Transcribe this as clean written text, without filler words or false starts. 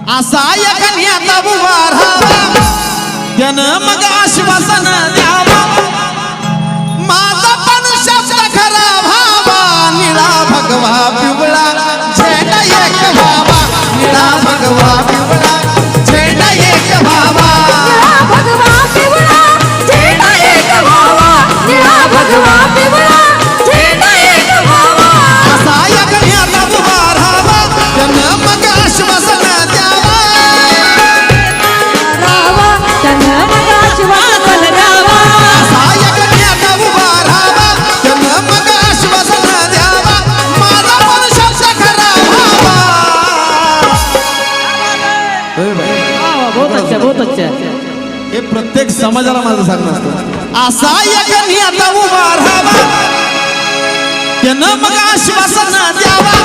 असा एक नियता उभा राहावा त्यानं मग आश्वासन द्यावा माझा पण शब्द खरा व्हावा निळा भगवा पिवळा झेंडा एक व्हावा निळा भगवा पिवळा झेंडा एक व्हावा निळा भगवा पिवळा झेंडा एक व्हावा निळा भगवा पिवळा झेंडा एक व्हावा असा एक नियता उभा राहावा त्यानं मग आश्वासन द्यावा त्यानं मग आश्वासन द्यावा असा एक नियता उभा राहावा त्यानं मग आश्वासन द्यावा माझा पण शब्द खरा व्हावा बहुत अच्छा हे प्रत्येक समाजाला माझं सांगणं असतं असा एक नियता उभा राहावा त्यानं मग आश्वासन द्यावा